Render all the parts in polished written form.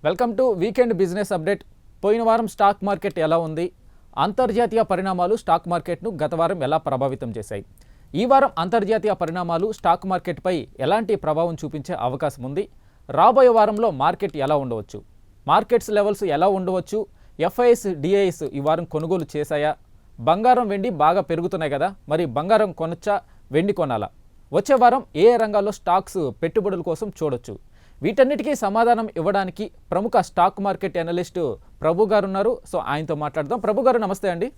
Welcome to weekend business update. పోయిన వారం stock market ఎలా ఉంది, అంతర్జాతీయ పరిణామాలు స్టాక్ మార్కెట్ను గత వారం ఎలా ప్రభావితం చేశాయి, ఈ వారం అంతర్జాతీయ పరిణామాలు స్టాక్ మార్కెట్పై ఎలాంటి ప్రభావం చూపించే అవకాశం ఉంది, రాబోయే వారంలో మార్కెట్ ఎలా ఉండవచ్చు, మార్కెట్స్ లెవెల్స్ ఎలా ఉండవచ్చు, ఎఫ్ఐఎస్ డిఐఎస్ ఈ వారం కొనుగోలు చేశాయా, బంగారం వెండి బాగా పెరుగుతున్నాయి కదా, మరి బంగారం కొనొచ్చా, వెండి కొనాలా, వచ్చే వారం ఏ రంగాల్లో స్టాక్స్ పెట్టుబడుల కోసం చూడొచ్చు, వీటన్నిటికీ సమాధానం ఇవ్వడానికి ప్రముఖ స్టాక్ మార్కెట్ అనలిస్ట్ ప్రభు గారు ఉన్నారు. సో ఆయనతో మాట్లాడదాం. ప్రభు గారు నమస్తే అండి.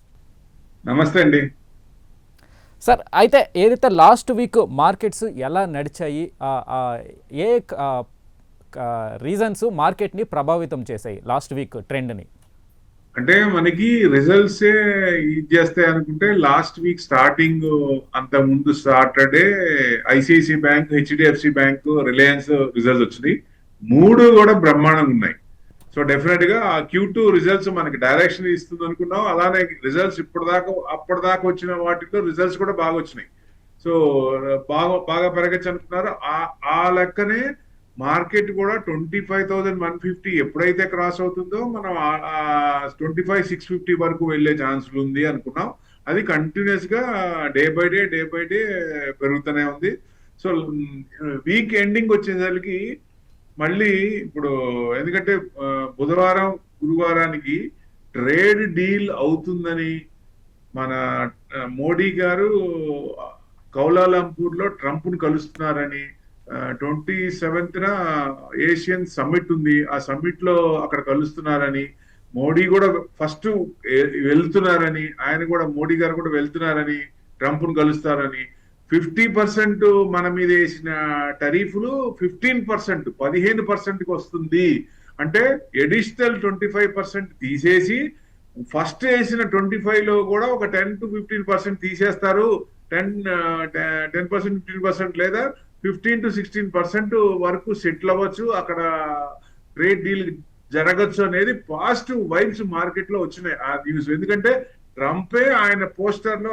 నమస్తే అండి సార్, అయితే ఏదైతే లాస్ట్ వీక్ మార్కెట్స్ ఎలా నడిచాయి, ఏ రీజన్స్ మార్కెట్ని ప్రభావితం చేశాయి లాస్ట్ వీక్ ట్రెండ్ని? అంటే మనకి రిజల్ట్స్ ఇది చేస్తాయి అనుకుంటే లాస్ట్ వీక్ స్టార్టింగ్ అంత ముందు Saturday ICICI bank, HDFC bank, Reliance results వచ్చినాయి. మూడు కూడా బ్రహ్మాండంగా ఉన్నాయి. సో డెఫినెట్ గా ఆ Q2 రిజల్ట్స్ మనకి డైరెక్షన్ ఇస్తుంది అనుకున్నాం. అలానే రిజల్ట్స్ అప్పటిదాకా వచ్చిన వాటిలో రిజల్ట్స్ కూడా బాగా వచ్చినాయి. సో బాగా పెరగచ్చు అనుకున్నారు. ఆ లెక్కనే మార్కెట్ కూడా 25,150 ఎప్పుడైతే క్రాస్ అవుతుందో మనం 25,650 వరకు వెళ్లే ఛాన్సులు ఉంది అనుకున్నాం. అది కంటిన్యూస్ గా డే బై డే పెరుగుతూనే ఉంది. సో వీక్ ఎండింగ్ వచ్చేసరికి మళ్ళీ ఇప్పుడు ఎందుకంటే బుధవారం గురువారానికి ట్రేడ్ డీల్ అవుతుందని మన మోడీ గారు కౌలాలంపూర్ లో ట్రంప్ ను కలుస్తున్నారని, 27th ఏషియన్ సమ్మిట్ ఉంది, ఆ సమ్మిట్ లో అక్కడ కలుస్తున్నారని, మోడీ కూడా ఫస్ట్ వెళ్తున్నారని, మోడీ గారు కూడా వెళ్తున్నారని, ట్రంప్ ను కలుస్తారని, 50% మన మీద వేసిన టరీఫ్లు 15% 15%కి వస్తుంది అంటే అడిషనల్ 25% తీసేసి ఫస్ట్ వేసిన 25 లో కూడా ఒక 10 to 15% తీసేస్తారు. 10% 15% లేదా 15 to 16% వరకు సెటిల్ అవ్వచ్చు, అక్కడ ట్రేడ్ డీల్ జరగచ్చు అనేది పాజిటివ్ వైబ్స్ మార్కెట్ లో వచ్చినాయి ఆ న్యూస్. ఎందుకంటే ట్రంపే ఆయన పోస్టర్ లో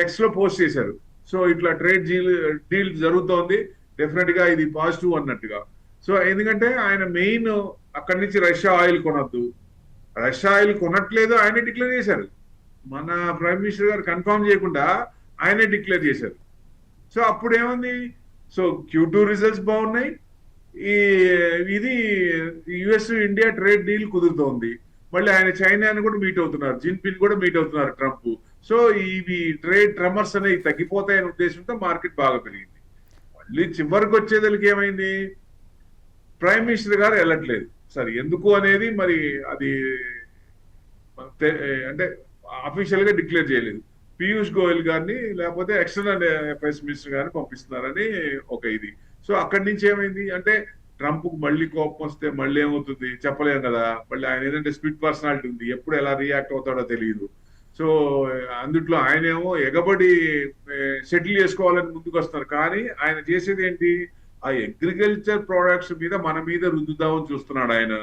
ఎక్స్ లో పోస్ట్ చేశారు. సో ఇట్లా ట్రేడ్ డీల్ జరుగుతోంది, డెఫినెట్ గా ఇది పాజిటివ్ అన్నట్టుగా. సో ఎందుకంటే ఆయన మెయిన్ అక్కడి నుంచి రష్యా ఆయిల్ కొనొద్దు, రష్యా ఆయిల్ కొనట్లేదు ఆయనే డిక్లేర్ చేశారు. మన ప్రైమ్ మినిస్టర్ గారు కన్ఫర్మ్ చేయకుండా ఆయనే డిక్లేర్ చేశారు. సో అప్పుడు ఏముంది, సో Q2 రిజల్ట్స్ బాగున్నాయి, ఇది యుఎస్ ఇండియా ట్రేడ్ డీల్ కుదురుతోంది. మళ్ళీ ఆయన చైనాని కూడా మీట్ అవుతున్నారు, జిన్పిన్ కూడా మీట్ అవుతున్నారు ట్రంప్. సో ఇవి ట్రేడ్ ట్రమర్స్ అనేవి తగ్గిపోతాయనే ఉద్దేశంతో మార్కెట్ బాగా పెరిగింది. మళ్ళీ చివరికి వచ్చేదానికి ఏమైంది, ప్రైమ్ మినిస్టర్ గారు వెళ్ళట్లేదు. సరే ఎందుకు అనేది మరి అది అంటే అఫీషియల్ గా డిక్లేర్ చేయలేదు. పీయూష్ గోయల్ గారిని లేకపోతే ఎక్స్టర్నల్ అఫైర్స్ మినిస్టర్ గారిని పంపిస్తున్నారని ఒక ఇది. సో అక్కడి నుంచి ఏమైంది అంటే ట్రంప్ కు మళ్ళీ కోపం వస్తే మళ్ళీ ఏమవుతుంది చెప్పలేము కదా. మళ్ళీ ఆయన ఏంటంటే స్పిడ్ పర్సనాలిటీ ఉంది, ఎప్పుడు ఎలా రియాక్ట్ అవుతాడో తెలియదు. సో అందుట్లో ఆయన ఏమో ఎగబడి సెటిల్ చేసుకోవాలని ముందుకు వస్తారు. కానీ ఆయన చేసేది ఏంటి, ఆ అగ్రికల్చర్ ప్రొడక్ట్స్ మీద మన మీద రుద్దుదామని చూస్తున్నాడు ఆయన.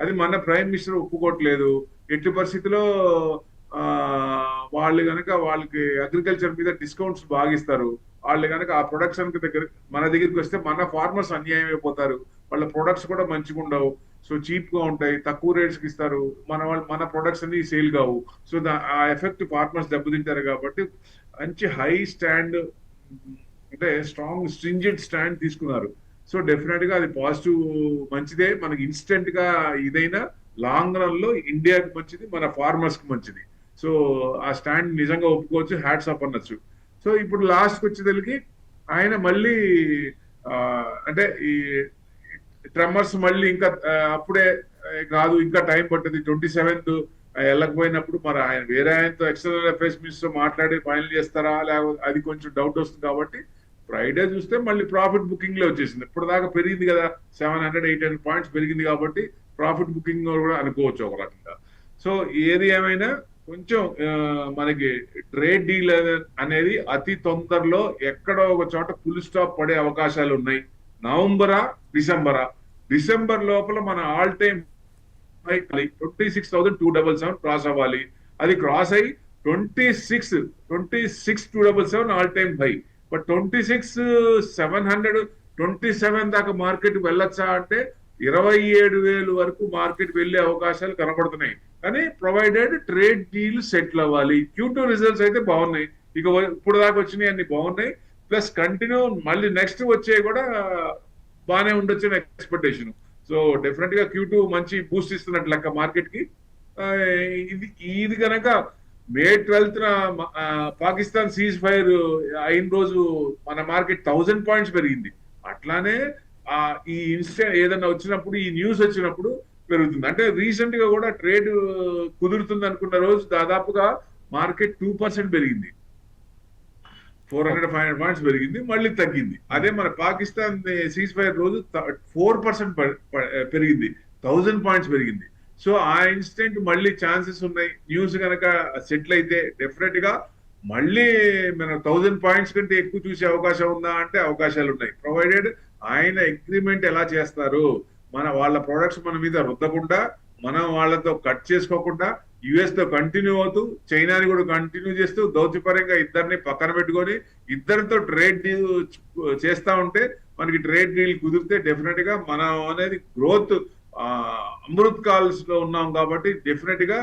అది మన ప్రైమ్ మినిస్టర్ ఒప్పుకోవట్లేదు. ఎట్టి పరిస్థితిలో వాళ్ళు కనుక వాళ్ళకి అగ్రికల్చర్ మీద డిస్కౌంట్స్ బాగా ఇస్తారు, వాళ్ళు కనుక ఆ ప్రొడక్షన్ మన దగ్గరికి వస్తే మన ఫార్మర్స్ అన్యాయం అయిపోతారు, వాళ్ళ ప్రొడక్ట్స్ కూడా మంచిగా ఉండవు, సో చీప్ గా ఉంటాయి, తక్కువ రేట్స్ కి ఇస్తారు, మన ప్రొడక్ట్స్ అన్ని సేల్ కావు. సో ఆ ఎఫెక్ట్ ఫార్మర్స్ దెబ్బతింటారు. కాబట్టి మంచి హై స్టాండ్ అంటే స్ట్రాంగ్ స్ట్రింజెంట్ స్టాండ్ తీసుకున్నారు. సో డెఫినెట్ గా అది పాజిటివ్ మంచిదే. మనకి ఇన్స్టెంట్ గా ఇదైనా లాంగ్ రన్ లో ఇండియాకి మంచిది, మన ఫార్మర్స్ కి మంచిది. సో ఆ స్టాండ్ నిజంగా ఒప్పుకోవచ్చు, హ్యాట్స్ అప్ అనొచ్చు. సో ఇప్పుడు లాస్ట్ వచ్చేదానికి ఆయన మళ్ళీ అంటే ఈ ట్రమ్మర్స్ మళ్ళీ ఇంకా అప్పుడే కాదు, ఇంకా టైం పట్టింది. 27th వెళ్ళకపోయినప్పుడు మరి ఆయన వేరే ఆయనతో ఎక్స్టర్నల్ అఫైర్స్ మినిస్టర్ మాట్లాడి ఫైనల్ చేస్తారా లేకపోతే అది కొంచెం డౌట్ వస్తుంది. కాబట్టి ఫ్రైడే చూస్తే మళ్ళీ ప్రాఫిట్ బుకింగ్ లో వచ్చేసింది. ఇప్పుడు దాకా పెరిగింది కదా, 700-800 పాయింట్స్ పెరిగింది కాబట్టి ప్రాఫిట్ బుకింగ్ కూడా అనుకోవచ్చు ఒక రకంగా. సో ఏది ఏమైనా కొంచెం మనకి ట్రేడ్ డీల్ అనేది అతి తొందరలో ఎక్కడో ఒక చోట ఫుల్ స్టాప్ పడే అవకాశాలు ఉన్నాయి. డిసెంబర్ లోపల మన ఆల్ టైమ్ 26,277 క్రాస్ అవ్వాలి. అది క్రాస్ అయ్యి 26,277 ఆల్ టైమ్ హై. బట్ 26,727 దాకా మార్కెట్ వెళ్ళొచ్చా అంటే 27,000 వరకు మార్కెట్ వెళ్ళే అవకాశాలు కనబడుతున్నాయి. కానీ ప్రొవైడెడ్ ట్రేడ్ డీల్ సెటిల్ అవ్వాలి. Q2 రిజల్ట్స్ అయితే బాగున్నాయి. ఇక ఇప్పుడు దాకా వచ్చినాయి అన్ని బాగున్నాయి. ప్లస్ కంటిన్యూ మళ్ళీ నెక్స్ట్ వచ్చే కూడా బాగానే ఉండొచ్చు ఎక్స్పెక్టేషన్. సో డెఫినెట్ గా Q2 మంచి బూస్ట్ ఇస్తున్నట్టు లెక్క మార్కెట్ కి. ఆ, ఇది ఇది కనుక మే 12th పాకిస్తాన్ సీజ్ ఫైర్ అయిన రోజు మన మార్కెట్ 1000 పాయింట్స్ పెరిగింది. అట్లానే ఈ ఇన్సిడెంట్ ఏదైనా వచ్చినప్పుడు, ఈ న్యూస్ వచ్చినప్పుడు పెరుగుతుంది. అంటే రీసెంట్ గా కూడా ట్రేడ్ కుదురుతుంది అనుకున్న రోజు దాదాపుగా మార్కెట్ 2% పెరిగింది. 400-500 పాయింట్స్ పెరిగింది, మళ్ళీ తగ్గింది. అదే మన పాకిస్తాన్ సీజ్ ఫైర్ రోజు 4% పెరిగింది, 1000 పాయింట్స్ పెరిగింది. సో ఆ ఇన్సిడెంట్ మళ్ళీ ఛాన్సెస్ ఉన్నాయి. న్యూస్ కనుక సెటిల్ అయితే డెఫినెట్ గా మళ్ళీ మనం 1000 పాయింట్స్ కంటే ఎక్కువ చూసే అవకాశం ఉందా అంటే అవకాశాలు ఉన్నాయి. ప్రొవైడెడ్ ఆయన అగ్రిమెంట్ ఎలా చేస్తారు, వాళ్ళ ప్రొడక్ట్స్ మన మీద రుద్దకుండా, మనం వాళ్ళతో కట్ చేసుకోకుండా, యుఎస్ తో కంటిన్యూ అవుతూ, చైనాని కూడా కంటిన్యూ చేస్తూ, దౌత్యపరంగా ఇద్దరిని పక్కన పెట్టుకొని ఇద్దరితో ట్రేడ్ డీల్ చేస్తా ఉంటే, మనకి ట్రేడ్ డీల్ కుదిరితే డెఫినెట్ గా మనం అనేది గ్రోత్ అమృత్ కాల్స్ లో ఉన్నాం కాబట్టి డెఫినెట్ గా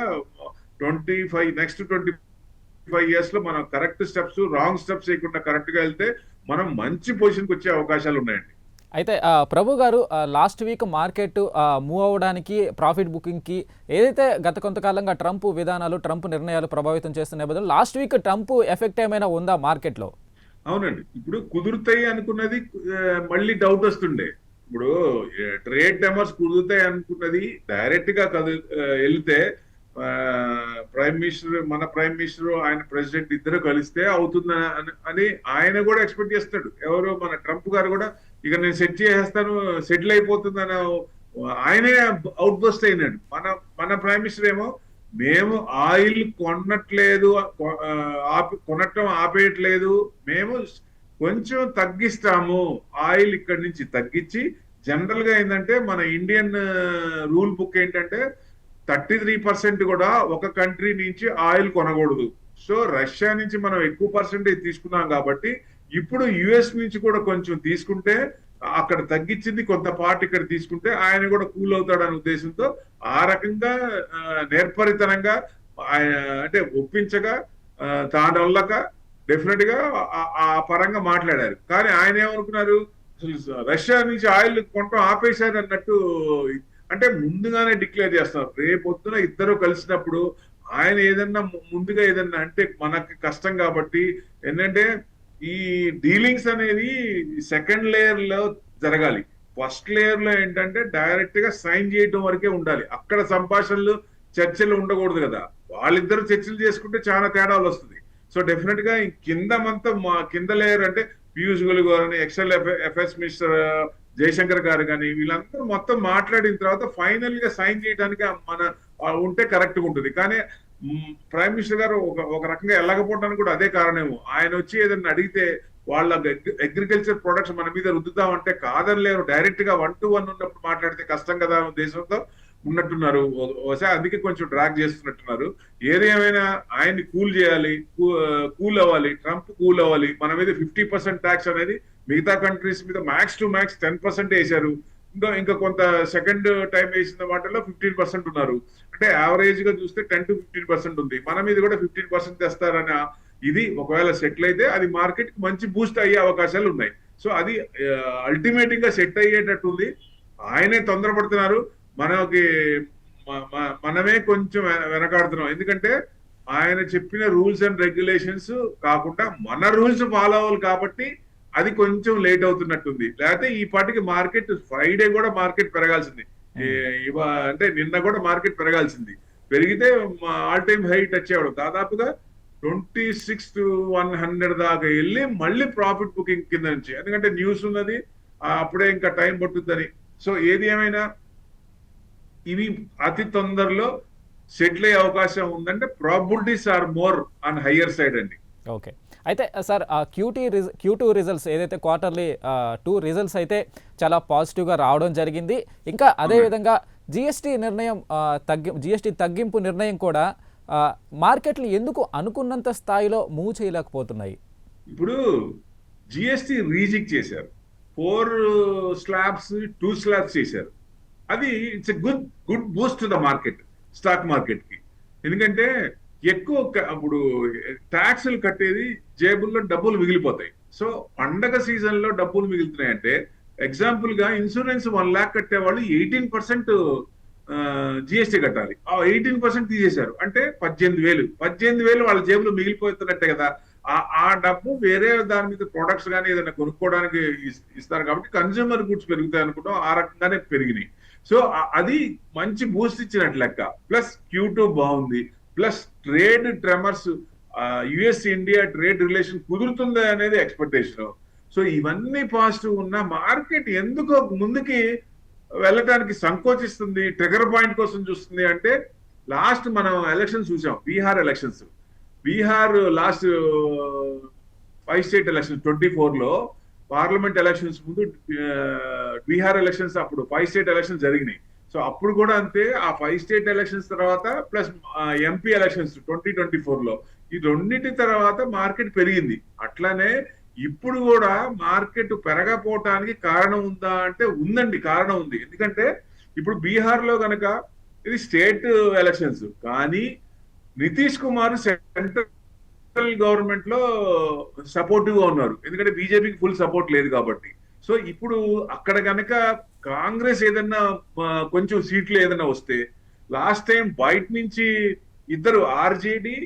25 years లో మనం కరెక్ట్ స్టెప్స్, రాంగ్ స్టెప్స్ చేయకుండా కరెక్ట్ గా వెళ్తే మనం మంచి పొజిషన్కి వచ్చే అవకాశాలు ఉన్నాయండి. అయితే ప్రభు గారు, లాస్ట్ వీక్ మార్కెట్ మూవ్ అవ్వడానికి, ప్రాఫిట్ బుకింగ్కి ఏదైతే గత కొంతకాలంగా ట్రంప్ విధానాలు, ట్రంప్ నిర్ణయాలు ప్రభావితం చేస్తున్న నేపథ్యంలో లాస్ట్ వీక్ ట్రంప్ ఎఫెక్ట్ ఏమైనా ఉందా మార్కెట్లో? అవునండి, ఇప్పుడు కుదురుతాయి అనుకున్నది మళ్ళీ డౌట్ వస్తుండే. ఇప్పుడు ట్రేడ్ డెమర్స్ కుదురుతాయి అనుకున్నది డైరెక్ట్ గా వెళ్తే మన ప్రైమ్ మినిస్టర్ ఆయన ప్రెసిడెంట్ ఇద్దరు కలిస్తే అవుతుంది అని ఆయన కూడా ఎక్స్పెక్ట్ చేస్తాడు. ఎవరు మన ట్రంప్ గారు కూడా ఇక నేను సెట్ చేసేస్తాను, సెటిల్ అయిపోతుందని ఆయనే అవుట్ బస్ట్ అయినాడు. మన ప్రైమ్ మినిస్టర్ ఏమో మేము ఆయిల్ కొనట్లేదు, కొనటం ఆపేయట్లేదు, మేము కొంచెం తగ్గిస్తాము, ఆయిల్ ఇక్కడి నుంచి తగ్గించి. జనరల్ గా ఏంటంటే మన ఇండియన్ రూల్ బుక్ ఏంటంటే 33% కూడా ఒక కంట్రీ నుంచి ఆయిల్ కొనకూడదు. సో రష్యా నుంచి మనం ఎక్కువ పర్సెంటేజ్ తీసుకున్నాం కాబట్టి ఇప్పుడు యుఎస్ నుంచి కూడా కొంచెం తీసుకుంటే, అక్కడ తగ్గించింది కొంత పార్ట్ ఇక్కడ తీసుకుంటే ఆయన కూడా కూల్ అవుతాడనే ఉద్దేశంతో ఆ రకంగా నేర్పరితనంగా అంటే ఒప్పించగా తానొల్లక డెఫినెట్ గా ఆ పరంగా మాట్లాడారు. కానీ ఆయన ఏమనుకున్నారు, అసలు రష్యా నుంచి ఆయిల్ కొనటం ఆపేశారు అన్నట్టు, అంటే ముందుగానే డిక్లేర్ చేస్తున్నారు. రేపొద్దున ఇద్దరు కలిసినప్పుడు ఆయన ఏదన్నా ముందుగా ఏదన్నా అంటే మనకి కష్టం కాబట్టి ఏంటంటే ఈ డీలింగ్స్ అనేది సెకండ్ లేయర్ లో జరగాలి. ఫస్ట్ లేయర్ లో ఏంటంటే డైరెక్ట్ గా సైన్ చేయడం వరకే ఉండాలి. అక్కడ సంభాషణలు, చర్చలు ఉండకూడదు కదా. వాళ్ళిద్దరు చర్చలు చేసుకుంటే చాలా తేడాలు వస్తుంది. సో డెఫినెట్ గా కిందమంతా కింద లేయర్ అంటే పీయూష్ గోయల్ గారు, ఎక్స్టర్నల్ అఫైర్స్ మినిస్టర్ జయశంకర్ గారు కానీ వీళ్ళందరూ మొత్తం మాట్లాడిన తర్వాత ఫైనల్ గా సైన్ చేయడానికి మన ఉంటే కరెక్ట్ గా ఉంటుంది. కానీ ప్రైమ్ మినిస్టర్ గారు ఒక రకంగా వెళ్ళకపోవడానికి కూడా అదే కారణమేమో. ఆయన వచ్చి ఏదైనా అడిగితే వాళ్ళ అగ్రికల్చర్ ప్రొడక్ట్స్ మన మీద రుద్దుతామంటే కాదని లేరు, డైరెక్ట్ గా 1-to-1 ఉన్నప్పుడు మాట్లాడితే కష్టం కదా ఉద్దేశంతో ఉన్నట్టున్నారు. అందుకే కొంచెం డ్రాగ్ చేస్తున్నట్టున్నారు. ఏదేమైనా ఆయన్ని కూల్ చేయాలి, కూల్ అవ్వాలి, ట్రంప్ కూల్ అవ్వాలి. మన మీద 50% ట్యాక్స్ అనేది మిగతా కంట్రీస్ మీద మ్యాక్స్ టు మ్యాక్స్ 10% వేశారు. ఇంకా కొంత సెకండ్ టైం వేసిన వాటిలో 15% ఉన్నారు. అంటే యావరేజ్ గా చూస్తే 10-15% ఉంది. మన మీద కూడా 15% తెస్తారని ఇది ఒకవేళ సెటిల్ అయితే అది మార్కెట్ కి మంచి బూస్ట్ అయ్యే అవకాశాలు ఉన్నాయి. సో అది అల్టిమేట్ గా సెట్ అయ్యేటట్టు ఉంది. ఆయనే తొందరపడుతున్నారు, మనమే కొంచెం వెనకాడుతున్నాం. ఎందుకంటే ఆయన చెప్పిన రూల్స్ అండ్ రెగ్యులేషన్స్ కాకుండా మన రూల్స్ ఫాలో అవ్వాలి కాబట్టి అది కొంచెం లేట్ అవుతున్నట్టుంది. లేకపోతే ఈ పాటికి మార్కెట్ ఫ్రైడే కూడా మార్కెట్ పెరగాల్సింది, అంటే నిన్న కూడా మార్కెట్ పెరగాల్సింది. పెరిగితే ఆల్ టైమ్ హై టచ్ అవ్వడం దాదాపుగా 26,100 దాకా వెళ్ళి మళ్ళీ ప్రాఫిట్ బుకింగ్ కింద నుంచి, ఎందుకంటే న్యూస్ ఉన్నది అప్పుడే ఇంకా టైం పట్టుద్దని. సో ఏది ఏమైనా ఇవి అతి తొందరలో సెటిల్ అయ్యే అవకాశం ఉందంటే probabilities are more on higher side అండి. ఓకే, అయితే సార్ Q2 రిజల్ట్స్ ఏదైతే క్వార్టర్లీ 2 రిజల్ట్స్ అయితే చాలా పాజిటివ్గా రావడం జరిగింది. ఇంకా అదేవిధంగా జిఎస్టీ నిర్ణయం జిఎస్టీ తగ్గింపు నిర్ణయం కూడా మార్కెట్లు ఎందుకు అనుకున్నంత స్థాయిలో మూవ్ చేయలేకపోతున్నాయి? ఇప్పుడు జిఎస్టీ రీజిక్ చేశారు, 4 స్లాబ్స్ 2 స్లాబ్స్ చేశారు. అది it's a good Boost to the market, stock market కి. ఎందుకంటే ఎక్కువ అప్పుడు ట్యాక్సులు కట్టేది జేబుల్లో డబ్బులు మిగిలిపోతాయి. సో పండగ సీజన్ లో డబ్బులు మిగులుతున్నాయంటే, ఎగ్జాంపుల్ గా ఇన్సూరెన్స్ 1 lakh కట్టే వాళ్ళు 18% జిఎస్టీ కట్టాలి. ఆ 18% తీసేశారు అంటే 18,000 వాళ్ళ జేబులో మిగిలిపోతున్నట్టే కదా. ఆ డబ్బు వేరే దాని మీద ప్రొడక్ట్స్ కానీ ఏదైనా కొనుక్కోవడానికి ఇస్తారు కాబట్టి కన్స్యూమర్ గుడ్స్ పెరుగుతాయి అనుకుంటాం, ఆ రకంగానే పెరిగినాయి. సో అది మంచి బూస్ట్ ఇచ్చినట్టు లెక్క. ప్లస్ Q2 బాగుంది, plus trade tremors, US India trade relation కుదురుతుంది అనేది ఎక్స్పెక్టేషన్. సో ఇవన్నీ పాజిటివ్ ఉన్న మార్కెట్ ఎందుకో ముందుకి వెళ్ళటానికి సంకోచిస్తుంది, ట్రిగర్ పాయింట్ కోసం చూస్తుంది. అంటే లాస్ట్ మనం ఎలక్షన్స్ చూసాం, Bihar elections. Bihar last 5 state elections 24 లో పార్లమెంట్ ఎలక్షన్స్ ముందు బీహార్ ఎలక్షన్స్, అప్పుడు 5 స్టేట్ ఎలక్షన్స్ జరిగినాయి. సో అప్పుడు కూడా అంతే, ఆ 5 స్టేట్ ఎలక్షన్స్ తర్వాత ప్లస్ ఎంపీ ఎలక్షన్స్ 2024 లో, ఈ రెండింటి తర్వాత మార్కెట్ పెరిగింది. అట్లానే ఇప్పుడు కూడా మార్కెట్ పెరగపోవటానికి కారణం ఉందా అంటే ఉందండి, కారణం ఉంది. ఎందుకంటే ఇప్పుడు బీహార్ లో గనక ఇది స్టేట్ ఎలక్షన్స్, కానీ నితీష్ కుమార్ సెంట్రల్ గవర్నమెంట్ లో సపోర్టివ్ గా ఉన్నారు, ఎందుకంటే బీజేపీకి ఫుల్ సపోర్ట్ లేదు కాబట్టి. సో ఇప్పుడు అక్కడ గనక కాంగ్రెస్ ఏదన్నా కొంచెం సీట్లు ఏదైనా వస్తే, లాస్ట్ టైం బయట నుంచి ఇద్దరు ఆర్జేడి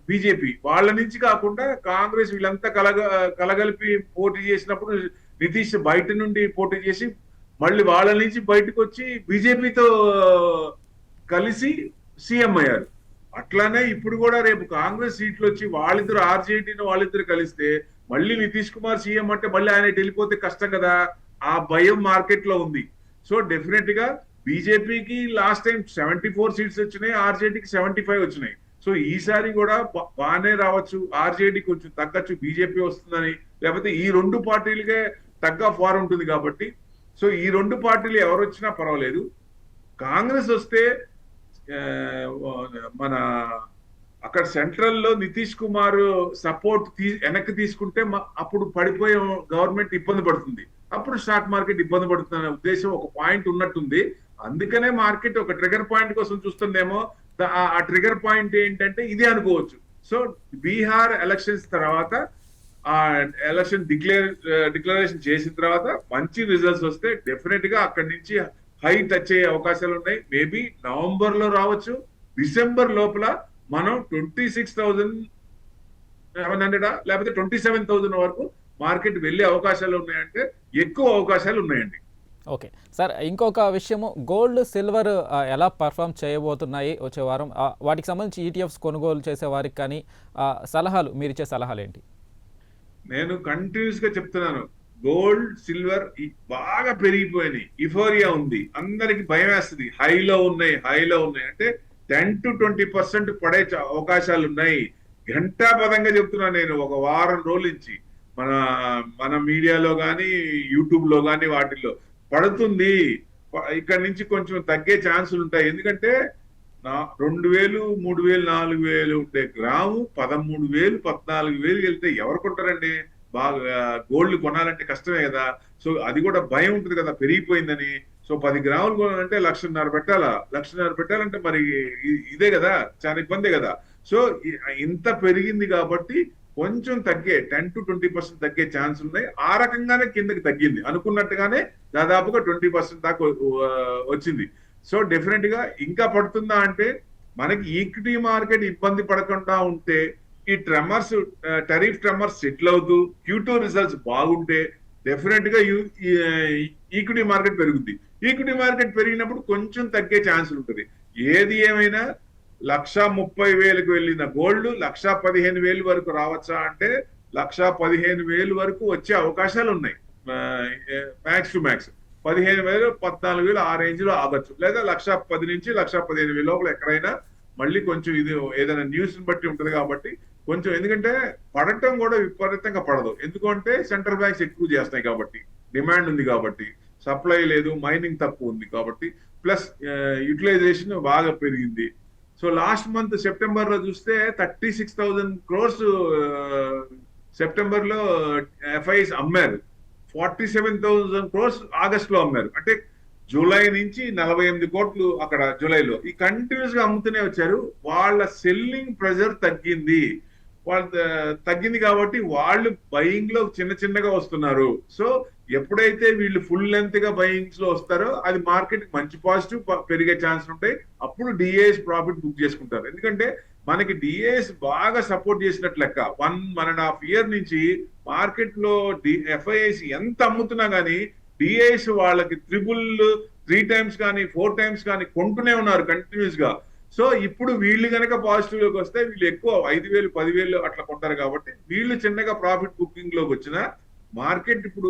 బీజేపీ వాళ్ళ నుంచి కాకుండా కాంగ్రెస్ వీళ్ళంతా కలగలిపి పోటీ చేసినప్పుడు నితీష్ బయట నుండి పోటీ చేసి మళ్ళీ వాళ్ళ నుంచి బయటకు వచ్చి బీజేపీతో కలిసి సీఎం అయ్యారు. అట్లానే ఇప్పుడు కూడా రేపు కాంగ్రెస్ సీట్లు వచ్చి వాళ్ళిద్దరు ఆర్జేడీని వాళ్ళిద్దరు కలిస్తే మళ్ళీ నితీష్ కుమార్ సీఎం అంటే మళ్ళీ ఆయన వెళ్ళిపోతే కష్టం కదా, ఆ భయం మార్కెట్ లో ఉంది. సో డెఫినెట్ గా బీజేపీకి లాస్ట్ టైం 74 సీట్స్ వచ్చినాయి, ఆర్జేడీకి 75 వచ్చినాయి. సో ఈసారి కూడా బాగానే రావచ్చు, ఆర్జేడీ కొంచెం తగ్గచ్చు, బీజేపీ వస్తుందని, లేకపోతే ఈ రెండు పార్టీలకే తగ్గ ఫార్ ఉంటుంది కాబట్టి. సో ఈ రెండు పార్టీలు ఎవరు వచ్చినా పర్వాలేదు. కాంగ్రెస్ వస్తే మన అక్కడ సెంట్రల్ లో నితీష్ కుమార్ సపోర్ట్ వెనక్కి తీసుకుంటే అప్పుడు పడిపోయే గవర్నమెంట్ ఇబ్బంది పడుతుంది, అప్పుడు స్టాక్ మార్కెట్ ఇబ్బంది పడుతుంది అనే ఉద్దేశం ఒక పాయింట్ ఉన్నట్టుంది. అందుకనే మార్కెట్ ఒక ట్రిగర్ పాయింట్ కోసం చూస్తుందేమో. ఆ ట్రిగర్ పాయింట్ ఏంటంటే ఇదే అనుకోవచ్చు. సో బీహార్ ఎలక్షన్స్ తర్వాత, ఆ ఎలక్షన్ డిక్లరేషన్ చేసిన తర్వాత మంచి రిజల్ట్స్ వస్తే డెఫినెట్ గా అక్కడి నుంచి హై టచ్ అయ్యే అవకాశాలు ఉన్నాయి. మేబీ నవంబర్ లో రావచ్చు, డిసెంబర్ లోపల మనం 26,700 లేకపోతే 27,000 వరకు మార్కెట్ వెళ్ళే అవకాశాలు ఉన్నాయంటే ఎక్కువ అవకాశాలు ఉన్నాయండి. ఓకే సార్, ఇంకొక విషయము, గోల్డ్ సిల్వర్ ఎలా పర్ఫామ్ చేయబోతున్నాయి వచ్చే వారం, వాటికి సంబంధించి ఈటీఎఫ్స్ కొనుగోలు చేసే వారికి కానీ సలహాలు, మీరు ఇచ్చే సలహాలు ఏంటి? నేను కంటిన్యూస్ గా చెప్తున్నాను, గోల్డ్ సిల్వర్ బాగా పెరిగిపోయినాయి, ఇఫోరియా ఉంది, అందరికి భయం వేస్తుంది, హైలో ఉన్నాయి అంటే 10 to 20% పడే అవకాశాలు ఉన్నాయి. ఘంటాపదంగా చెప్తున్నాను నేను, ఒక వారం రోజుల నుంచి మన మీడియాలో కానీ యూట్యూబ్ లో కానీ వాటిల్లో పడుతుంది. ఇక్కడ నుంచి కొంచెం తగ్గే ఛాన్సులు ఉంటాయి. ఎందుకంటే 2,000, 3,000, 4,000 ఉండే గ్రాము 13,000, 14,000 వెళ్తే ఎవరు కొంటారండి? బాగా గోల్డ్ కొనాలంటే కష్టమే కదా. సో అది కూడా భయం ఉంటుంది కదా పెరిగిపోయిందని. సో 10 గ్రాములు కొనాలంటే 1,50,000 పెట్టాలా, 1,50,000 పెట్టాలంటే మరి ఇదే కదా, చాలా ఇబ్బందే కదా. సో ఇంత పెరిగింది కాబట్టి కొంచెం తగ్గే 10 to 20% తగ్గే ఛాన్స్ ఉన్నాయి. ఆ రకంగానే కిందకి తగ్గింది, అనుకున్నట్టుగానే దాదాపుగా 20% దాకా వచ్చింది. సో డెఫినెట్ గా ఇంకా పడుతుందా అంటే, మనకి ఈక్విటీ మార్కెట్ ఇబ్బంది పడకుండా ఉంటే, ఈ ట్రెమర్స్ టరీఫ్ ట్రెమర్స్ సెటిల్ అవుతూ Q2 రిజల్ట్స్ బాగుంటే డెఫినెట్ గా ఈక్విటీ మార్కెట్ పెరుగుద్ది. ఈక్విటీ మార్కెట్ పెరిగినప్పుడు కొంచెం తగ్గే ఛాన్స్ ఉంటుంది. ఏది ఏమైనా 1,30,000కు వెళ్ళిన గోల్డ్ 1,15,000 వరకు రావచ్చా అంటే 1,15,000 వరకు వచ్చే అవకాశాలు ఉన్నాయి. మ్యాక్స్ టు మ్యాక్స్ 15,000, 14,000 ఆ రేంజ్ లో ఆగచ్చు, లేదా 1,10,000 నుంచి 1,15,000 లోపల ఎక్కడైనా. మళ్ళీ కొంచెం ఇది ఏదైనా న్యూస్ బట్టి ఉంటది కాబట్టి కొంచెం, ఎందుకంటే పడటం కూడా విపరీతంగా పడదు, ఎందుకంటే సెంట్రల్ బ్యాంక్స్ ఎక్కువ చేస్తాయి కాబట్టి, డిమాండ్ ఉంది కాబట్టి, సప్లై లేదు, మైనింగ్ తక్కువ ఉంది కాబట్టి, ప్లస్ యూటిలైజేషన్ బాగా పెరిగింది. సో లాస్ట్ మంత్ సెప్టెంబర్ లో చూస్తే 36,000 crores సెప్టెంబర్ లో ఎఫ్ఐస్ అమ్మారు, 47,000 crores ఆగస్ట్ లో అమ్మారు. అంటే జూలై నుంచి 48 కోట్లు అక్కడ జూలైలో ఈ కంటిన్యూస్ గా అమ్ముతూనే వచ్చారు. వాళ్ళ సెల్లింగ్ ప్రెజర్ తగ్గింది. వాళ్ళ తగ్గింది కాబట్టి వాళ్ళు బయింగ్ లో చిన్న చిన్నగా వస్తున్నారు. సో ఎప్పుడైతే వీళ్ళు ఫుల్ లెంత్ గా బయింగ్స్ లో వస్తారో అది మార్కెట్ మంచి పాజిటివ్ పెరిగే ఛాన్స్ ఉంటాయి. అప్పుడు డిఏఎస్ ప్రాఫిట్ బుక్ చేసుకుంటారు. ఎందుకంటే మనకి డిఏఎస్ బాగా సపోర్ట్ చేసినట్లు లెక్క. 1.5 ఇయర్ నుంచి మార్కెట్ లో ఎఫ్ఐఐస్ ఎంత అమ్ముతున్నా గానీ డిఐఎస్ వాళ్ళకి 3 టైమ్స్ కానీ 4 టైమ్స్ కానీ కొంటూనే ఉన్నారు కంటిన్యూస్ గా. సో ఇప్పుడు వీళ్ళు కనుక పాజిటివ్ లోకి వస్తే వీళ్ళు ఎక్కువ 5,000 10,000 అట్లా కొంటారు కాబట్టి వీళ్ళు చిన్నగా ప్రాఫిట్ బుకింగ్ లోకి వచ్చిన మార్కెట్ ఇప్పుడు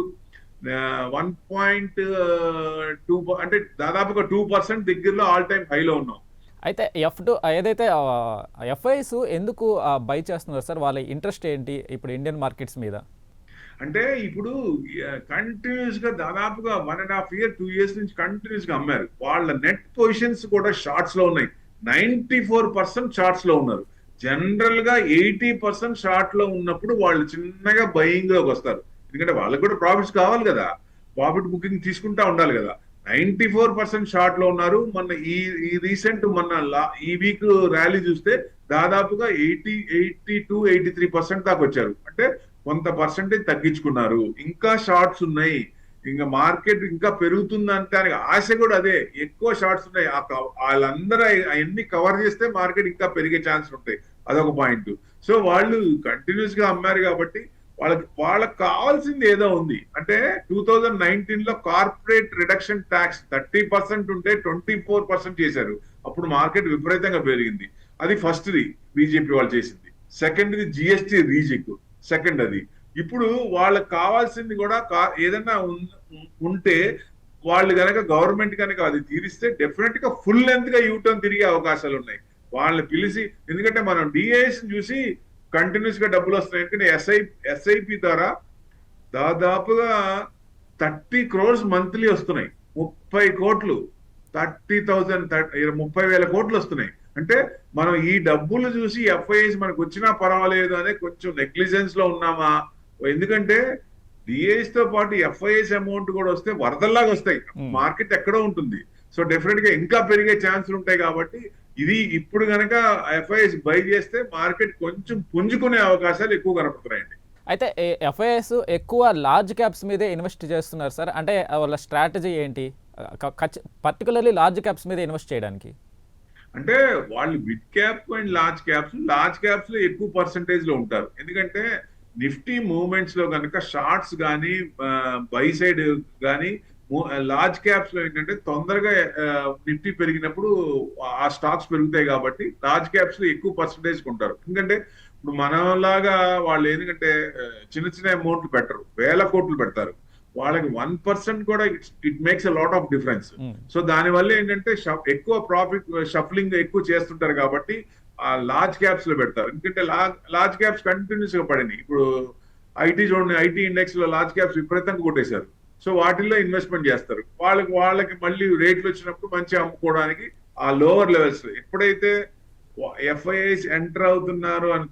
1.2 అంటే దాదాపుగా 2% దగ్గరలో ఆల్ టైమ్ హైలో ఉన్నాం. అయితే ఏదైతే ఎఫ్ఐస్ ఎందుకు బై చేస్తున్నారు సార్? వాళ్ళ ఇంట్రెస్ట్ ఏంటి ఇప్పుడు ఇండియన్ మార్కెట్స్ మీద? అంటే ఇప్పుడు కంటిన్యూస్ గా దాదాపుగా 1.5 ఇయర్ 2 ఇయర్స్ నుంచి కంటిన్యూస్ గా అమ్మారు. వాళ్ళ నెట్ పొజిషన్స్ కూడా షార్ట్స్ లో ఉన్నాయి. 94% షార్ట్స్ లో ఉన్నారు. జనరల్ గా 80% షార్ట్ లో ఉన్నప్పుడు వాళ్ళు చిన్నగా బయింగ్ లోకి వస్తారు. ఎందుకంటే వాళ్ళకి కూడా ప్రాఫిట్స్ కావాలి కదా, ప్రాఫిట్ బుకింగ్ తీసుకుంటా ఉండాలి కదా. 94% షార్ట్ లో ఉన్నారు. మొన్న ఈ రీసెంట్ ఈ వీక్ ర్యాలీ చూస్తే దాదాపుగా 82-83% దాకా వచ్చారు. అంటే కొంత పర్సెంటేజ్ తగ్గించుకున్నారు. ఇంకా షార్ట్స్ ఉన్నాయి. ఇంకా మార్కెట్ ఇంకా పెరుగుతుందంటే ఆశ కూడా అదే. ఎక్కువ షార్ట్స్ ఉన్నాయి. వాళ్ళందరూ అవన్నీ కవర్ చేస్తే మార్కెట్ ఇంకా పెరిగే ఛాన్స్ ఉంటాయి. అదొక పాయింట్. సో వాళ్ళు కంటిన్యూస్ గా అమ్మారు కాబట్టి వాళ్ళకి కావాల్సింది ఏదో ఉంది. అంటే 2019 లో కార్పొరేట్ రిడక్షన్ ట్యాక్స్ 30% ఉంటే 24% చేశారు. అప్పుడు మార్కెట్ విపరీతంగా పెరిగింది. అది ఫస్ట్ది బీజేపీ వాళ్ళు చేసింది. సెకండ్ది జిఎస్టి రీజిక్, సెకండ్ అది. ఇప్పుడు వాళ్ళకి కావాల్సింది కూడా ఏదన్నా ఉంటే వాళ్ళు కనుక గవర్నమెంట్ కనుక అది తీరిస్తే డెఫినెట్ గా ఫుల్ లెంత్ గా యూటర్న్ తిరిగే అవకాశాలు ఉన్నాయి. వాళ్ళని పిలిచి, ఎందుకంటే మనం డిఐఎస్ చూసి కంటిన్యూస్ గా డబ్బులు వస్తున్నాయి. ఎందుకంటే ఎస్ఐపి ద్వారా దాదాపుగా 30 crores మంత్లీ వస్తున్నాయి. 30 కోట్లు 30,000 కోట్లు వస్తున్నాయి. అంటే మనం ఈ డబ్బులు చూసి ఎఫ్ఐఎస్ మనకు వచ్చినా పర్వాలేదు అనే కొంచెం నెగ్లిజెన్స్ లో ఉన్నామా? ఎందుకంటే డిఐఎస్ తో పాటు ఎఫ్ఐఎస్ అమౌంట్ కూడా వస్తే వరదల్లాగా వస్తాయి. మార్కెట్ ఎక్కడో ఉంటుంది. సో డెఫినెట్ గా ఇంకా పెరిగే ఛాన్సులు ఉంటాయి. కాబట్టి ఇది ఇప్పుడు కనుక ఎఫ్ఐఎస్ బై చేస్తే మార్కెట్ కొంచెం పుంజుకునే అవకాశాలు ఎక్కువ కనపడుతున్నాయండి. అయితే ఎఫ్ఐఎస్ ఎక్కువ లార్జ్ క్యాప్స్ మీదే ఇన్వెస్ట్ చేస్తున్నారు సార్. అంటే వాళ్ళ స్ట్రాటజీ ఏంటి పర్టికులర్లీ లార్జ్ క్యాప్స్ మీద ఇన్వెస్ట్ చేయడానికి? అంటే వాళ్ళు mid cap and large caps లో ఎక్కువ పర్సంటేజ్ లో ఉంటారు. ఎందుకంటే నిఫ్టీ మూవ్మెంట్స్ లో కనుక షార్ట్స్ కానీ బై సైడ్ కానీ లార్జ్ క్యాప్స్ లో ఏంటంటే తొందరగా నిఫ్టీ పెరిగినప్పుడు ఆ స్టాక్స్ పెరుగుతాయి కాబట్టి లార్జ్ క్యాప్స్ లో ఎక్కువ పర్సంటేజ్ ఉంటారు. ఎందుకంటే ఇప్పుడు మనలాగా వాళ్ళు ఎందుకంటే చిన్న చిన్న అమౌంట్లు పెట్టరు, 1000 కోట్లు పెడతారు. వాళ్ళకి 1% కూడా it makes a lot of difference. So దానివల్ల ఏంటంటే ఎక్కువ ప్రాఫిట్ షఫ్లింగ్ ఎక్కువ చేస్తుంటారు కాబట్టి ఆ లార్జ్ క్యాప్స్ లో పెడతారు. ఎందుకంటే లార్జ్ క్యాప్స్ కంటిన్యూస్ గా పడింది. ఇప్పుడు ఐటీ చూడండి, ఐటీ ఇండెక్స్ లో లార్జ్ క్యాప్స్ విపరీతంగా కొట్టేశారు. సో వాటిల్లో ఇన్వెస్ట్మెంట్ చేస్తారు. వాళ్ళకి మళ్ళీ రేట్లు వచ్చినప్పుడు మంచి అమ్ముకోవడానికి ఆ లోవర్ లెవెల్స్ ఎప్పుడైతే ఎఫ్ఐఐస్ ఎంటర్ అవుతున్నారు అని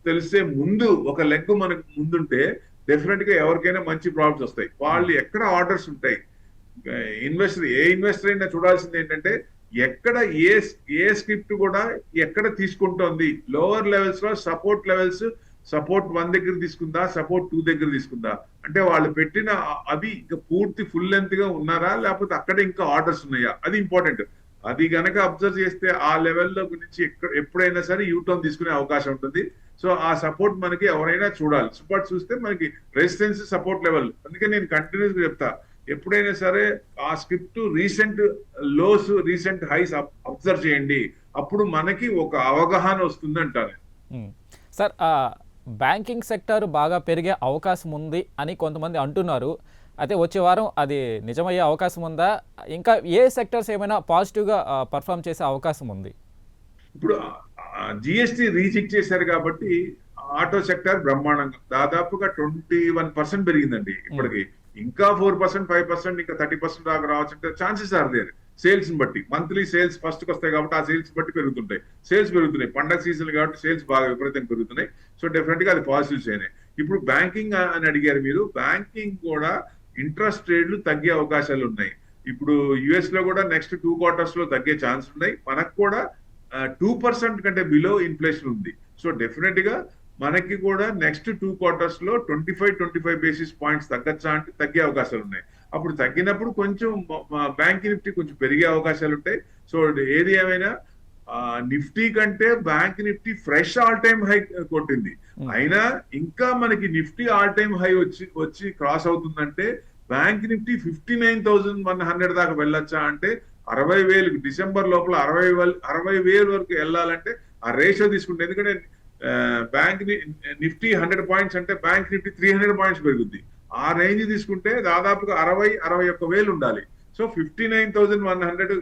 తెలిసే ముందు ఒక లెగ్ మనకు ముందుంటే డెఫినెట్ గా ఎవరికైనా మంచి ప్రాఫిట్స్ వస్తాయి. వాళ్ళు ఎక్కడ ఆర్డర్స్ ఉంటాయి, ఏ ఇన్వెస్టర్ అయినా చూడాల్సింది ఏంటంటే ఎక్కడ ఏ స్క్రిప్ట్ కూడా ఎక్కడ తీసుకుంటోంది. లోవర్ లెవెల్స్ లో సపోర్ట్ 1 దగ్గర తీసుకుందా, సపోర్ట్ 2 దగ్గర తీసుకుందా, అంటే వాళ్ళు పెట్టిన అవి ఇంకా పూర్తి ఫుల్ లెంత్ గా ఉన్నారా లేకపోతే అక్కడే ఇంకా ఆర్డర్స్ ఉన్నాయా, అది ఇంపార్టెంట్. అది గనక అబ్జర్వ్ చేస్తే ఆ లెవెల్లో గురించి ఎప్పుడైనా సరే యూటర్న్ తీసుకునే అవకాశం ఉంటుంది. సో ఆ సపోర్ట్ మనకి ఎవరైనా చూడాలి. సపోర్ట్ చూస్తే మనకి రెసిస్టెన్స్ సపోర్ట్ లెవెల్. అందుకే నేను కంటిన్యూస్ గా చెప్తా, ఎప్పుడైనా సరే ఆ script recent lows recent highs observe చేయండి. అప్పుడు మనకి ఒక అవగాహన వస్తుంది అంటారు. సార్ బ్యాంకింగ్ సెక్టర్ బాగా పెరిగే అవకాశం ఉంది అని కొంతమంది అంటున్నారు. అయితే వచ్చే వారం అది నిజమయ్యే అవకాశం ఉందా? ఇంకా ఏ సెక్టర్స్ ఏమైనా పాజిటివ్గా పర్ఫామ్ చేసే అవకాశం ఉంది? ఇప్పుడు జిఎస్టి రీచెక్ చేశారు కాబట్టి ఆటో సెక్టర్ బ్రహ్మాండంగా దాదాపుగా 21% పెరిగిందండి ఇప్పటికి. ఇంకా 4%, 5%, ఇంకా 30% దాకా రావచ్చు అంటే ఛాన్సెస్ ఆర్ దేర్. సేల్స్ బట్టి మంత్లీ సేల్స్ ఫస్ట్ వస్తాయి కాబట్టి ఆ సేల్స్ బట్టి పెరుగుతుంటాయి. సేల్స్ పెరుగుతున్నాయి, పండగ సీజన్ కాబట్టి సేల్స్ బాగా విపరీతంగా పెరుగుతున్నాయి. సో డెఫినెట్ గా అది పాజిటివ్స్ అయినాయి. ఇప్పుడు బ్యాంకింగ్ అని అడిగారు మీరు. బ్యాంకింగ్ కూడా ఇంట్రెస్ట్ రేట్లు తగ్గే అవకాశాలు ఉన్నాయి. ఇప్పుడు యుఎస్ లో కూడా నెక్స్ట్ 2 quarters లో తగ్గే ఛాన్స్ ఉన్నాయి. మనకు కూడా 2% కంటే బిలో ఇన్ఫ్లేషన్ ఉంది. సో డెఫినెట్ గా మనకి కూడా నెక్స్ట్ 2 quarters లో 25 బేసిస్ పాయింట్స్ తగ్గచ్చా అంటే తగ్గే అవకాశాలు ఉన్నాయి. అప్పుడు తగ్గినప్పుడు కొంచెం బ్యాంక్ నిఫ్టీ కొంచెం పెరిగే అవకాశాలు ఉంటాయి. సో ఏది ఏమైనా నిఫ్టీ కంటే bank Nifty fresh all time high కొట్టింది. అయినా ఇంకా మనకి నిఫ్టీ ఆల్ టైమ్ హై వచ్చి క్రాస్ అవుతుందంటే బ్యాంక్ నిఫ్టీ 59,100 దాకా వెళ్ళొచ్చా అంటే 60,000 డిసెంబర్ లోపల 60,000 వరకు వెళ్ళాలంటే ఆ రేషియో తీసుకుంటే, ఎందుకంటే బ్యాంక్ నిఫ్టీ 100 పాయింట్స్ అంటే బ్యాంక్ నిఫ్టీ 300 పాయింట్స్ పెరుగుద్ది. ఆ రేంజ్ తీసుకుంటే దాదాపుగా 61,000 ఉండాలి. సో 59,100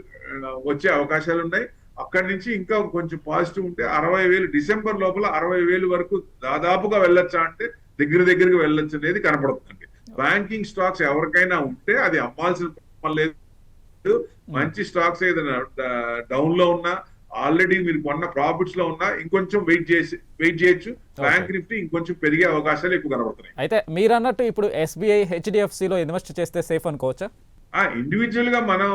వచ్చే అవకాశాలు ఉన్నాయి. అక్కడి నుంచి ఇంకా కొంచెం పాజిటివ్ ఉంటే 60,000 డిసెంబర్ లోపల 60,000 వరకు దాదాపుగా వెళ్ళొచ్చా అంటే దగ్గరికి వెళ్ళొచ్చు అనేది కనపడుతుంది. బ్యాంకింగ్ స్టాక్స్ ఎవరికైనా ఉంటే అది అమ్మాల్సిన పని లేదు. మంచి స్టాక్స్ ఏదైనా డౌన్ లో ఉన్నా, ఆల్రెడీ మీరు కొన్న ప్రాఫిట్స్ లో ఉన్నా ఇంకొంచెం వెయిట్ చేయొచ్చు. బ్యాంక్ నిఫ్టీ ఇంకొంచెం పెరిగే అవకాశాలు ఎక్కువ కనబడుతున్నాయి. అయితే మీరు అన్నట్టు ఇప్పుడు SBI HDFC లో ఇన్వెస్ట్ చేస్తే సేఫ్ అనుకోవచ్చా? ఇండివిజువల్ గా మనం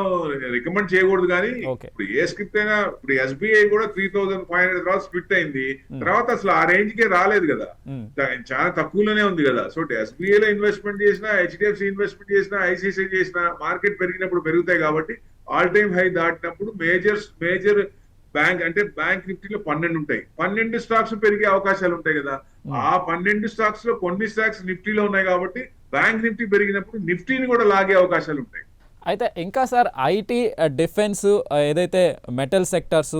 రికమెండ్ చేయకూడదు, కానీ ఇప్పుడు ఏ స్క్రిప్ట్ అయినా ఇప్పుడు SBI కూడా 3,500 తర్వాత స్ప్లిట్ అయింది. తర్వాత అసలు ఆ రేంజ్ కే రాలేదు కదా, చాలా తక్కువలోనే ఉంది కదా. సో SBI లో ఇన్వెస్ట్మెంట్ చేసినా, HDFC ఇన్వెస్ట్మెంట్ చేసినా, ICICI చేసినా మార్కెట్ పెరిగినప్పుడు పెరుగుతాయి. కాబట్టి ఆల్ టైమ్ హై దాటినప్పుడు మేజర్ బ్యాంక్ అంటే బ్యాంక్ నిఫ్టీలో 12 ఉంటాయి. 12 స్టాక్స్ పెరిగే అవకాశాలు ఉంటాయి కదా. ఆ 12 స్టాక్స్ లో కొన్ని స్టాక్స్ నిఫ్టీలో ఉన్నాయి కాబట్టి బ్యాంక్ నిఫ్టీ పెరిగినప్పుడు నిఫ్టీని కూడా లాగే అవకాశాలు ఉంటాయి. అయితే ఇంకా సార్ ఐటీ, డిఫెన్స్, ఏదైతే మెటల్ సెక్టర్స్,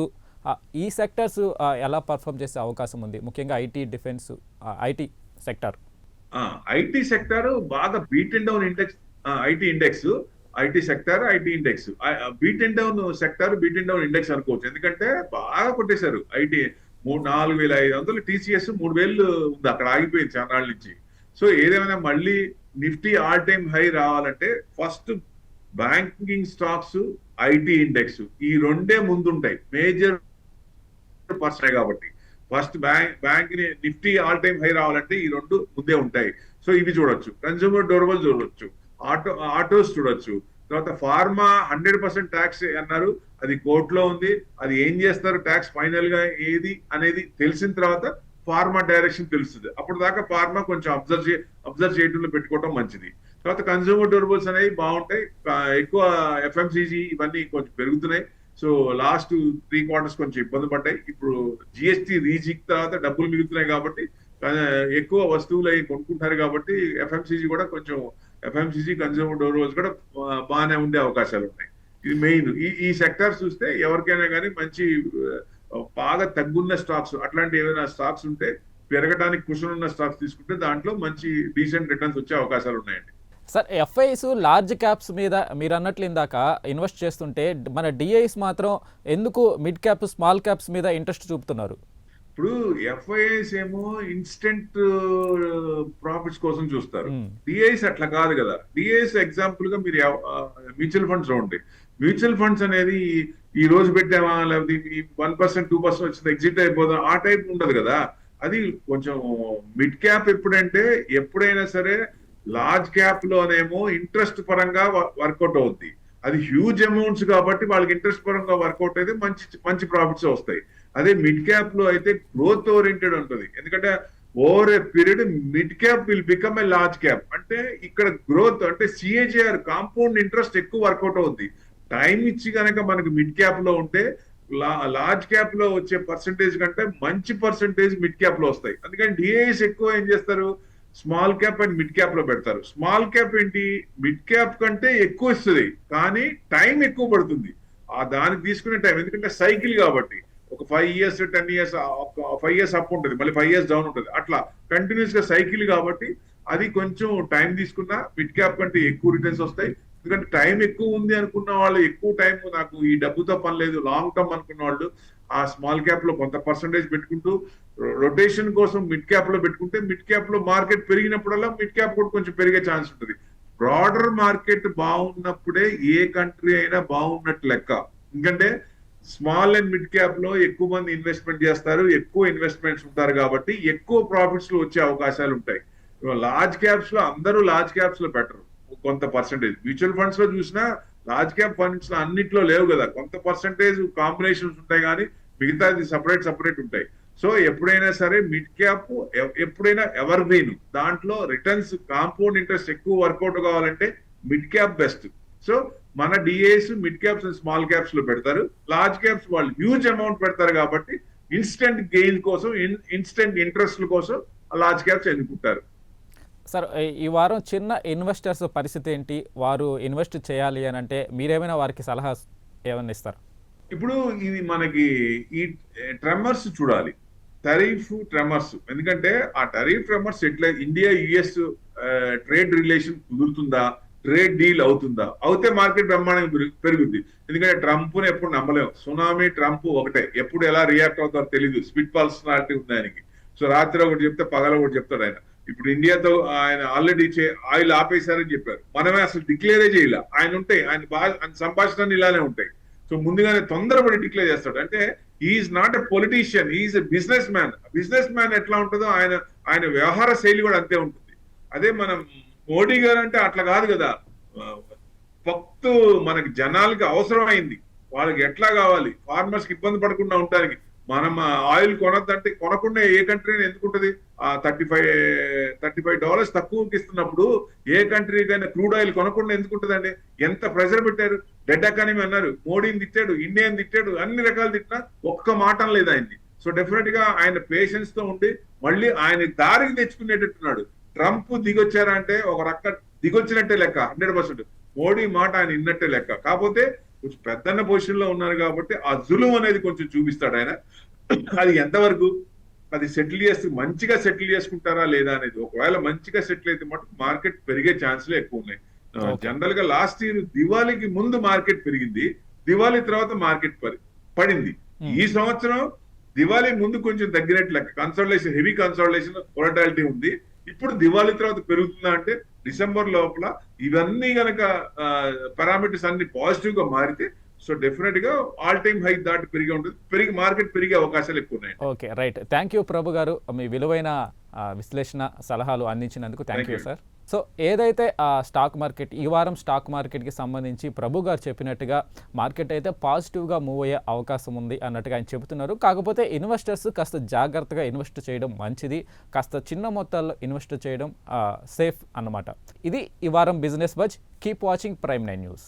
ఈ సెక్టర్స్ ఎలా పర్ఫామ్ చేసే అవకాశం ఉంది? ముఖ్యంగా IT, defence, IT sector. IT sector బాగా beat and down index, IT sector, IT index, beat and down sector, beat and down index అనుకోవచ్చు. ఎందుకంటే బాగా కొట్టేశారు ఐటీ. 4,500 TCS 3,000 ఉంది, అక్కడ ఆగిపోయింది చాలా నాళ్ళ నుంచి. సో ఏదేమైనా మళ్ళీ నిఫ్టీ ఆల్ టైమ్ హై రావాలంటే first banking stocks, IT index ఈ రెండే ముందుంటాయి, మేజర్ పర్సన్ కాబట్టి. First bank Nifty all time high రావాలంటే ఈ రెండు ముందే ఉంటాయి. సో ఇవి చూడొచ్చు. కన్స్యూమర్ డ్యూరబుల్ చూడొచ్చు, ఆటోస్ చూడొచ్చు. తర్వాత ఫార్మా 100% ట్యాక్స్ అన్నారు, అది కోర్టులో ఉంది. అది ఏం చేస్తారు ట్యాక్స్ ఫైనల్ గా ఏది అనేది తెలిసిన తర్వాత ఫార్మా డైరెక్షన్ తెలుస్తుంది. అప్పుడు దాకా ఫార్మా కొంచెం అబ్జర్వ్ చేయడంలో పెట్టుకోవడం మంచిది. తర్వాత కన్స్యూమర్ డ్యూరబుల్స్ అనేవి బాగుంటాయి. ఎక్కువ FMCG ఇవన్నీ కొంచెం పెరుగుతున్నాయి. సో లాస్ట్ 3 quarters కొంచెం ఇబ్బంది పడ్డాయి. ఇప్పుడు GST రీజిక్ తర్వాత డబ్బులు మిగులుతున్నాయి కాబట్టి ఎక్కువ వస్తువులు అవి కొనుక్కుంటారు కాబట్టి FMCG కూడా కొంచెం FMCG కన్స్యూమర్ డ్యూరబుల్స్ కూడా బాగానే ఉండే అవకాశాలు ఉన్నాయి. ఇది మెయిన్. ఈ సెక్టార్స్ చూస్తే ఎవరికైనా కానీ మంచి బాగా తగ్గున్న స్టాక్స్ అట్లాంటి ఏమైనా స్టాక్స్ ఉంటే పెరగడానికి కుషన్ ఉన్న స్టాక్స్ తీసుకుంటే దాంట్లో మంచి డీసెంట్ రిటర్న్స్ వచ్చే అవకాశాలు ఉన్నాయండి. సార్ FIs లార్జ్ క్యాప్స్ మీద మీరు అన్నట్లు ఇందాక ఇన్వెస్ట్ చేస్తుంటే మన DIs మాత్రం ఎందుకు మిడ్ క్యాప్, స్మాల్ క్యాప్స్ మీద ఇంట్రెస్ట్ చూపుతున్నారు? ఇప్పుడు FIs ఏమో ఇన్స్టెంట్ ప్రాఫిట్స్ కోసం చూస్తారు. DIs అట్లా కాదు కదా. DIs ఎగ్జాంపుల్ గా మీరు మ్యూచువల్ ఫండ్స్ ఉంటాయి. మ్యూచువల్ ఫండ్స్ అనేది ఈ రోజు పెట్టామా లేకపోతే 1%, 2% వచ్చింది ఎగ్జిట్ అయిపోదాం ఆ టైప్ ఉండదు కదా. అది కొంచెం మిడ్ క్యాప్ ఎప్పుడంటే ఎప్పుడైనా సరే లార్జ్ క్యాప్ లోనేమో ఇంట్రెస్ట్ పరంగా వర్కౌట్ అవుద్ది. అది హ్యూజ్ అమౌంట్స్ కాబట్టి వాళ్ళకి ఇంట్రెస్ట్ పరంగా వర్కౌట్ అయితే మంచి ప్రాఫిట్స్ వస్తాయి. అదే మిడ్ క్యాప్ లో అయితే గ్రోత్ ఓరియంటెడ్ ఉంటుంది. ఎందుకంటే over a period mid cap will become a large cap. అంటే ఇక్కడ గ్రోత్ అంటే CAGR కాంపౌండ్ ఇంట్రెస్ట్ ఎక్కువ వర్కౌట్ అవుద్ది. టైం ఇచ్చి కనుక మనకి మిడ్ క్యాప్ లో ఉంటే లార్జ్ క్యాప్ లో వచ్చే పర్సంటేజ్ కంటే మంచి పర్సంటేజ్ మిడ్ క్యాప్ లో వస్తాయి. అందుకని DIs ఎక్కువ ఏం చేస్తారు, small cap and mid cap లో పెడతారు. స్మాల్ క్యాప్ ఏంటి మిడ్ క్యాప్ కంటే ఎక్కువ ఇస్తుంది కానీ టైం ఎక్కువ పడుతుంది. దానికి తీసుకునే టైం, ఎందుకంటే సైకిల్ కాబట్టి ఒక 5 years 10 years 5 years అప్ ఉంటుంది, మళ్ళీ 5 years డౌన్ ఉంటుంది. అట్లా కంటిన్యూస్ గా సైకిల్ కాబట్టి అది కొంచెం టైం తీసుకున్నా మిడ్ క్యాప్ కంటే ఎక్కువ రిటర్న్స్ వస్తాయి. ఎందుకంటే టైం ఎక్కువ ఉంది అనుకున్న వాళ్ళు, ఎక్కువ టైం నాకు ఈ డబ్బుతో పని లేదు లాంగ్ టర్మ్ అనుకున్న వాళ్ళు ఆ స్మాల్ క్యాప్ లో కొంత పర్సంటేజ్ పెట్టుకుంటూ రొటేషన్ కోసం మిడ్ క్యాప్ లో పెట్టుకుంటే మిడ్ క్యాప్ లో మార్కెట్ పెరిగినప్పుడల్లా మిడ్ క్యాప్ కూడా కొంచెం పెరిగే ఛాన్స్ ఉంటుంది. బ్రాడర్ మార్కెట్ బాగున్నప్పుడే ఏ కంట్రీ అయినా బాగున్నట్టు లెక్క. ఎందుకంటే స్మాల్ అండ్ మిడ్ క్యాప్ లో ఎక్కువ మంది ఇన్వెస్ట్మెంట్ చేస్తారు, ఎక్కువ ఇన్వెస్ట్మెంట్స్ ఉంటారు కాబట్టి ఎక్కువ ప్రాఫిట్స్ లో వచ్చే అవకాశాలు ఉంటాయి. లార్జ్ క్యాప్స్ లో అందరూ లార్జ్ క్యాప్స్ లో పెట్టరు, కొంత పర్సంటేజ్. మ్యూచువల్ ఫండ్స్ లో చూసినా లార్జ్ క్యాప్ ఫండ్స్ అన్నిట్లో లేవు కదా, కొంత పర్సంటేజ్ కాంబినేషన్స్ ఉంటాయి కానీ మిగతాది సపరేట్ ఉంటాయి. సో ఎప్పుడైనా సరే మిడ్ క్యాప్ ఎప్పుడైనా ఎవర్ గ్రీన్, దాంట్లో రిటర్న్స్ కాంపౌండ్ ఇంట్రెస్ట్ ఎక్కువ వర్కౌట్ కావాలంటే మిడ్ క్యాప్ బెస్ట్. సో మన DAs mid caps and small caps లో పెడతారు, లార్జ్ క్యాప్స్ వాళ్ళు హ్యూజ్ అమౌంట్ పెడతారు కాబట్టి ఇన్స్టెంట్ గెయిన్ కోసం, ఇన్స్టెంట్ ఇంట్రెస్ట్ కోసం లార్జ్ క్యాప్స్ ఎన్నుకుంటారు. సార్, ఈ వారం చిన్న ఇన్వెస్టర్స్ పరిస్థితి ఏంటి? వారు ఇన్వెస్ట్ చేయాలి అని అంటే మీరేమైనా వారికి సలహా ఏమైనా ఇస్తారు? ఇప్పుడు ఇది మనకి ఈ ట్రెమర్స్ చూడాలి, టరీఫ్ ట్రెమర్స్. ఎందుకంటే ఆ టరీఫ్ ట్రెమర్స్ ఎట్లా ఇండియా యుఎస్ ట్రేడ్ రిలేషన్ కుదురుతుందా, ట్రేడ్ డీల్ అవుతుందా, అవుతే మార్కెట్ బ్రహ్మాండంగా పెరుగుద్ది. ఎందుకంటే ట్రంప్ ని ఎప్పుడు నమ్మలేము, సునామీ ట్రంప్ ఒకటే, ఎప్పుడు ఎలా రియాక్ట్ అవుతారో తెలియదు, స్పిట్ పర్సనాలిటీ ఉంది ఆయనకి. సో రాత్రి ఒకటి చెప్తే పగల ఒకటి చెప్తాడు ఆయన. ఇప్పుడు ఇండియాతో ఆయన ఆల్రెడీ ఆయిల్ ఆపేశారని చెప్పారు, మనమే అసలు డిక్లేరే చేయాల. ఆయన ఉంటాయి, ఆయన సంభాషణలు ఇలానే ఉంటాయి. సో ముందుగానే తొందరపడి డిక్లేర్ చేస్తాడు. అంటే is not a politician, is a business man. Business man ఎట్లా ఉంటుందో ఆయన వ్యవహార శైలి కూడా అంతే ఉంటుంది. అదే మనం మోడీ గారు అంటే అట్లా కాదు కదా, ఫక్తు మనకి జనాలకి అవసరం అయింది, వాళ్ళకి ఎట్లా కావాలి, ఫార్మర్స్ కి ఇబ్బంది పడకుండా ఉండడానికి. మనం ఆయిల్ కొనద్దంటే కొనకుండా ఏ కంట్రీ ఎందుకుంటది? $35 తక్కువకి ఇస్తున్నప్పుడు ఏ కంట్రీకైనా క్రూడ్ ఆయిల్ కొనకుండా ఎందుకుంటదండి? ఎంత ప్రెషర్ పెట్టారు, డెడ్ ఎకానమీ అన్నారు, మోడీని తిట్టాడు, ఇండియాని తిట్టాడు, అన్ని రకాలు తిట్టినా ఒక్క మాట లేదు ఆయన్ని. సో డెఫినెట్ గా ఆయన పేషెన్స్ తో ఉండి మళ్ళీ ఆయన దారికి తెచ్చుకునేటట్టున్నాడు. ట్రంప్ దిగొచ్చారా అంటే ఒక రక్క దిగొచ్చినట్టే లెక్క, 100%. మోడీ మాట ఆయన విన్నట్టే లెక్క. కాకపోతే కొంచెం పెద్దన్న పొజిషన్ లో ఉన్నారు కాబట్టి ఆ జులుం అనేది కొంచెం చూపిస్తాడు ఆయన. అది ఎంతవరకు అది మంచిగా సెటిల్ చేసుకుంటారా లేదా అనేది. ఒకవేళ మంచిగా సెటిల్ అయితే మటుకు మార్కెట్ పెరిగే ఛాన్స్లే ఎక్కువ ఉన్నాయి. జనరల్ గా లాస్ట్ ఇయర్ దివాళీకి ముందు మార్కెట్ పెరిగింది, దివాళీ తర్వాత మార్కెట్ పడింది. ఈ సంవత్సరం దివాళీ ముందు కొంచెం తగ్గినట్లు లెక్క, కన్సల్టేషన్, హెవీ కన్సల్టేషన్, వొలటాలిటీ ఉంది. ఇప్పుడు దివాళీ తర్వాత పెరుగుతుందా అంటే డిసెంబర్ లోపల ఇవన్నీ గనక పారామీటర్స్ అన్ని పాజిటివ్ గా మారితే సో డెఫినెట్ గా ఆల్ టైమ్ హై దాటి పెరిగి ఉంటుంది, మార్కెట్ పెరిగే అవకాశాలు ఎక్కువ ఉన్నాయి. Okay, right. థ్యాంక్ యూ ప్రభు గారు, మీ విలువైన విశ్లేషణ సలహాలు అందించినందుకు థ్యాంక్ యూ సార్. సో ఏదైతే ఆ స్టాక్ మార్కెట్, ఈ వారం స్టాక్ మార్కెట్కి సంబంధించి ప్రభు గారు చెప్పినట్టుగా మార్కెట్ అయితే పాజిటివ్గా మూవ్ అయ్యే అవకాశం ఉంది అన్నట్టుగా ఆయన చెబుతున్నారు. కాకపోతే ఇన్వెస్టర్స్ కాస్త జాగ్రత్తగా ఇన్వెస్ట్ చేయడం మంచిది, కాస్త చిన్న మొత్తాల్లో ఇన్వెస్ట్ చేయడం సేఫ్ అన్నమాట. ఇది ఈ వారం business buzz. Keep watching prime 9 news.